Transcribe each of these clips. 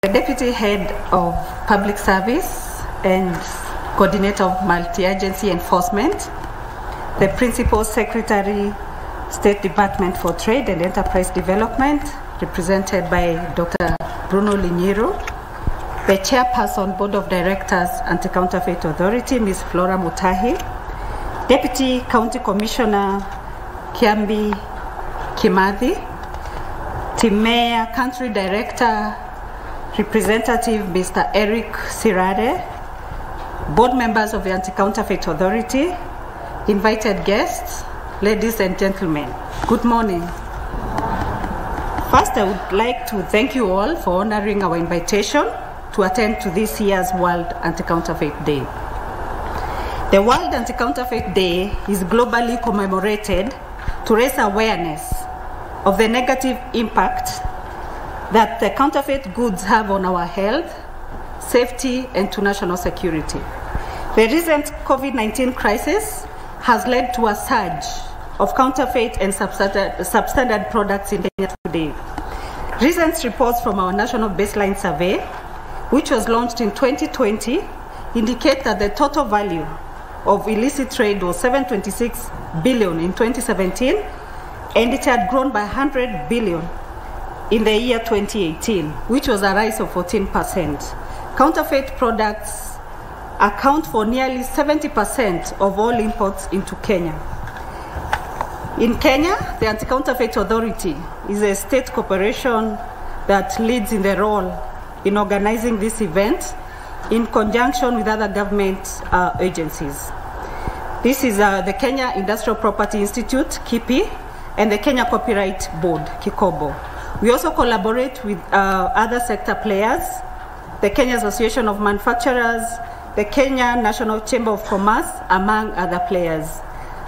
the Deputy Head of Public Service and Coordinator of Multi-Agency Enforcement, the Principal Secretary, State Department for Trade and Enterprise Development, represented by Dr. Bruno Linyiro, the Chairperson, Board of Directors, Anti-Counterfeit Authority, Ms. Flora Mutahi, Deputy County Commissioner, Kiambi Kimathi, Team Mayor, Country Director, Representative Mr. Eric Sirade, Board members of the Anti-Counterfeit Authority, invited guests, ladies and gentlemen, good morning. First, I would like to thank you all for honoring our invitation to attend to this year's World Anti-Counterfeit Day. The World Anti-Counterfeit Day is globally commemorated to raise awareness of the negative impact that the counterfeit goods have on our health, safety, and to national security. The recent COVID-19 crisis has led to a surge of counterfeit and substandard products in Kenya today. Recent reports from our National Baseline Survey, which was launched in 2020, indicate that the total value of illicit trade was 726 billion in 2017, and it had grown by 100 billion in the year 2018, which was a rise of 14%. Counterfeit products account for nearly 70% of all imports into Kenya. In Kenya, the Anti-Counterfeit Authority is a state corporation that leads in the role in organizing this event in conjunction with other government agencies. This is the Kenya Industrial Property Institute, KIPI, and the Kenya Copyright Board, KIKOBO. We also collaborate with other sector players, the Kenya Association of Manufacturers, the Kenya National Chamber of Commerce, among other players.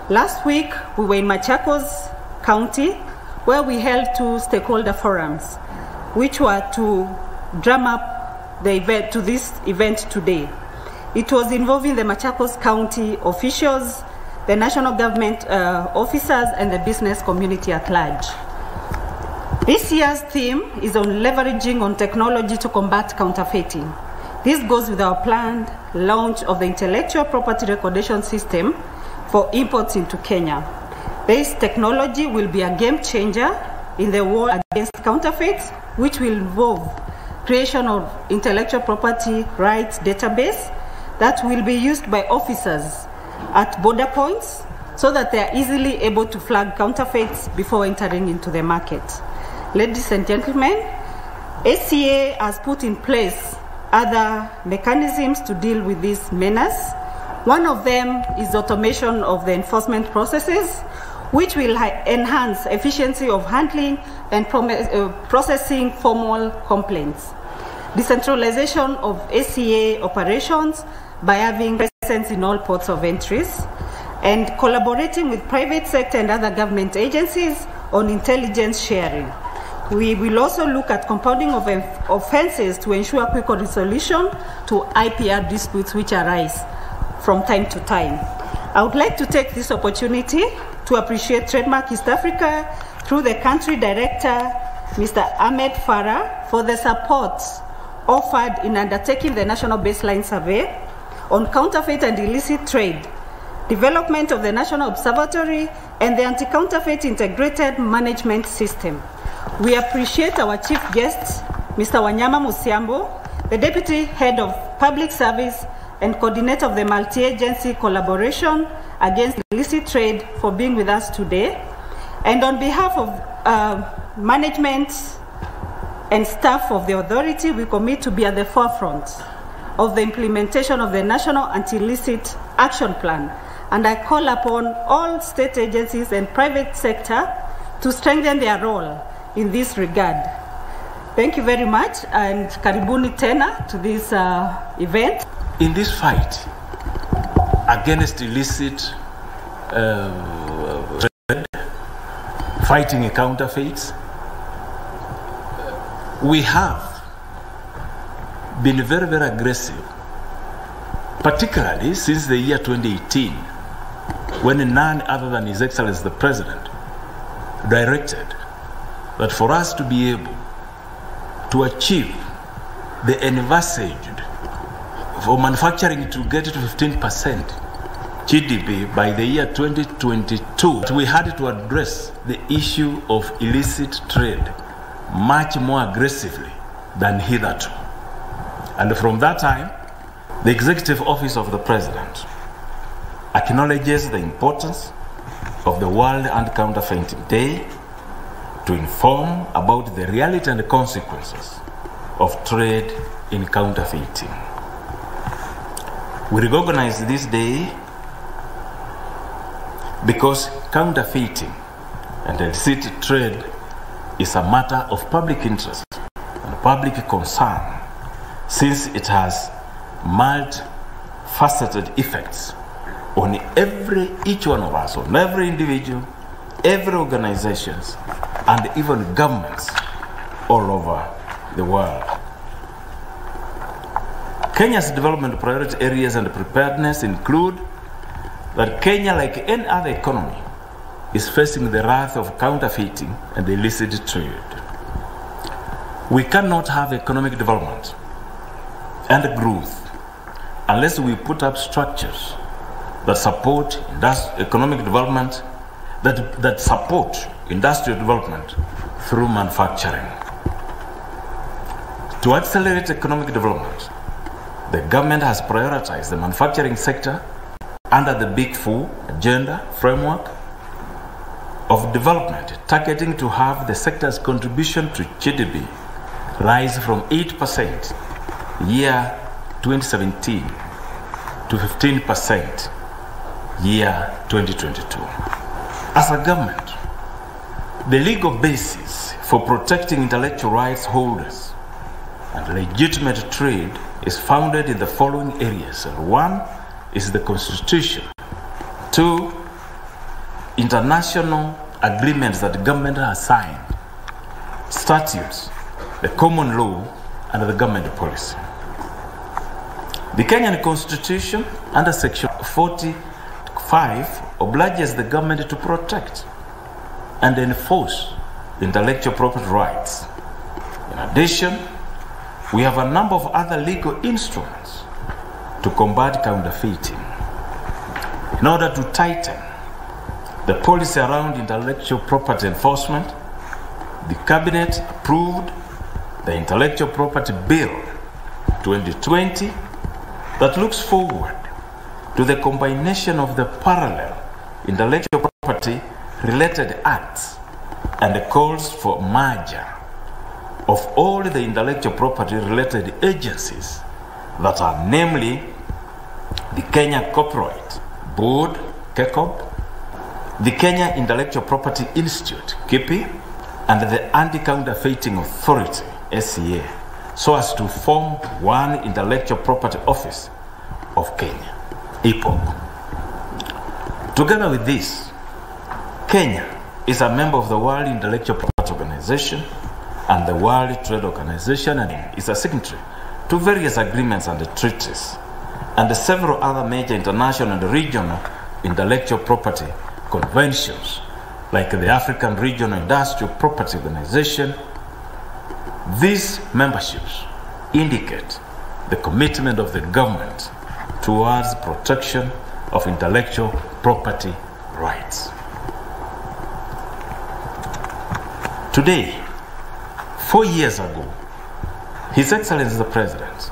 Last week, we were in Machakos County, where we held 2 stakeholder forums, which were to drum up the event to this event today. It was involving the Machakos County officials, the national government officers, and the business community at large. This year's theme is on leveraging on technology to combat counterfeiting. This goes with our planned launch of the intellectual property recordation system for imports into Kenya. This technology will be a game changer in the war against counterfeits, which will involve creation of intellectual property rights database that will be used by officers at border points so that they are easily able to flag counterfeits before entering into the market. Ladies and gentlemen, ACA has put in place other mechanisms to deal with this menace. One of them is automation of the enforcement processes, which will enhance efficiency of handling and processing formal complaints. Decentralization of ACA operations by having presence in all ports of entries, and collaborating with private sector and other government agencies on intelligence sharing. We will also look at compounding of offenses to ensure quicker resolution to IPR disputes which arise from time to time. I would like to take this opportunity to appreciate Trademark East Africa through the country director, Mr. Ahmed Farah, for the support offered in undertaking the National Baseline Survey on counterfeit and illicit trade, development of the National Observatory, and the Anti-Counterfeit Integrated Management System. We appreciate our chief guest, Mr. Wanyama Musiambo, the Deputy Head of Public Service and Coordinator of the Multi-Agency Collaboration Against Illicit Trade, for being with us today. And on behalf of management and staff of the authority, we commit to be at the forefront of the implementation of the National Anti-Illicit Action Plan. And I call upon all state agencies and private sector to strengthen their role in this regard. Thank you very much, and karibuni tena to this event. In this fight against illicit trade, fighting counterfeits, we have been very, very aggressive, particularly since the year 2018, when none other than His Excellency the President directed that for us to be able to achieve the envisaged for manufacturing to get to 15% GDP by the year 2022, we had to address the issue of illicit trade much more aggressively than hitherto. And from that time, the Executive Office of the President acknowledges the importance of the World Anti-Counterfeiting Day to inform about the reality and the consequences of trade in counterfeiting. We recognize this day because counterfeiting and illicit trade is a matter of public interest and public concern, since it has multifaceted effects on each one of us, on every individual, every organizations, and even governments all over the world. Kenya's development priority areas and preparedness include that Kenya, like any other economy, is facing the wrath of counterfeiting and illicit trade. We cannot have economic development and growth unless we put up structures that support economic development, that support industrial development through manufacturing. To accelerate economic development, the government has prioritized the manufacturing sector under the Big Four agenda framework of development, targeting to have the sector's contribution to GDP rise from 8% year 2017 to 15% year 2022. As a government, the legal basis for protecting intellectual rights holders and legitimate trade is founded in the following areas. One is the Constitution. Two, international agreements that the government has signed, statutes, the common law, and the government policy. The Kenyan Constitution, under Section 45, obliges the government to protect and enforce intellectual property rights. In addition, we have a number of other legal instruments to combat counterfeiting. In order to tighten the policy around intellectual property enforcement, the Cabinet approved the Intellectual Property Bill 2020 that looks forward to the combination of the parallel intellectual property related acts and calls for merger of all the intellectual property related agencies that are namely the Kenya Copyright Board, KECOB, the Kenya Intellectual Property Institute, KIPI, and the Anti-Counterfeiting Authority, SCA, so as to form one Intellectual Property Office of Kenya, IPOC. Together with this, Kenya is a member of the World Intellectual Property Organization and the World Trade Organization, and is a signatory to various agreements and treaties, and several other major international and regional intellectual property conventions, like the African Regional Industrial Property Organization. These memberships indicate the commitment of the government towards protection of intellectual property rights. Today, 4 years ago, His Excellency the President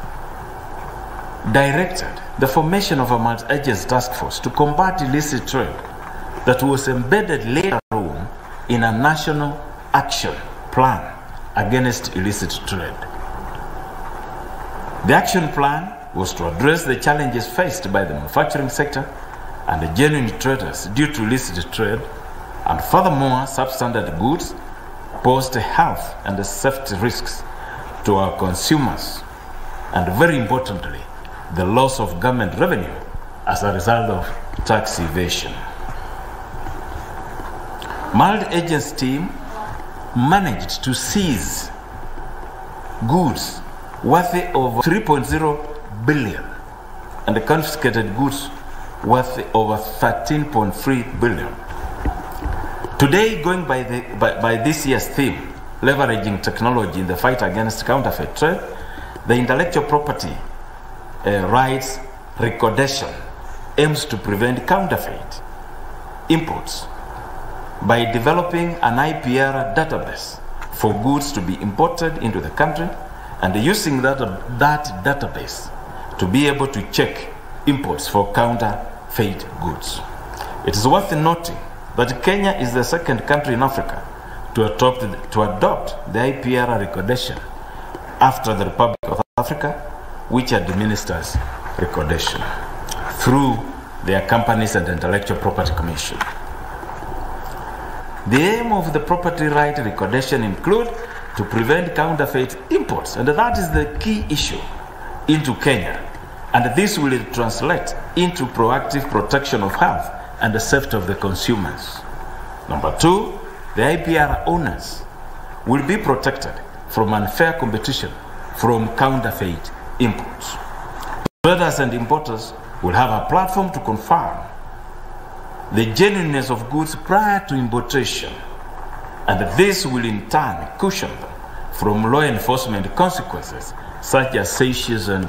directed the formation of a multi-agency task force to combat illicit trade that was embedded later on in a national action plan against illicit trade. The action plan was to address the challenges faced by the manufacturing sector and the genuine traders due to illicit trade, and furthermore, substandard goods posed health and safety risks to our consumers, and very importantly, the loss of government revenue as a result of tax evasion. Multi-agency team managed to seize goods worth over 3.0 billion and confiscated goods worth over 13.3 billion. Today, going by this year's theme, leveraging technology in the fight against counterfeit trade, the intellectual property rights Recordation aims to prevent counterfeit imports by developing an IPR database for goods to be imported into the country and using that database to be able to check imports for counterfeit goods. It is worth noting that Kenya is the second country in Africa to adopt the IPR Recordation after the Republic of Africa, which administers Recordation through their Companies and Intellectual Property Commission. The aim of the property right recordation include to prevent counterfeit imports, and that is the key issue into Kenya. And this will translate into proactive protection of health and the safety of the consumers. Number two, the IPR owners will be protected from unfair competition from counterfeit imports. Traders and importers will have a platform to confirm the genuineness of goods prior to importation, and this will in turn cushion them from law enforcement consequences such as seizures and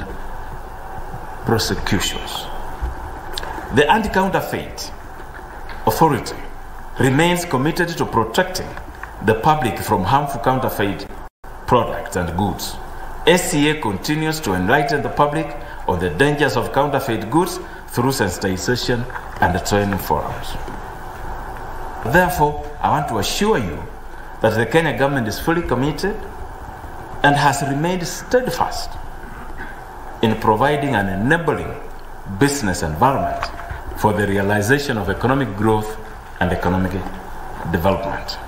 prosecutions. The Anti-Counterfeit Authority remains committed to protecting the public from harmful counterfeit products and goods. SCA continues to enlighten the public on the dangers of counterfeit goods through sensitization and training forums. Therefore, I want to assure you that the Kenya government is fully committed and has remained steadfast in providing an enabling business environment for the realization of economic growth and economic development.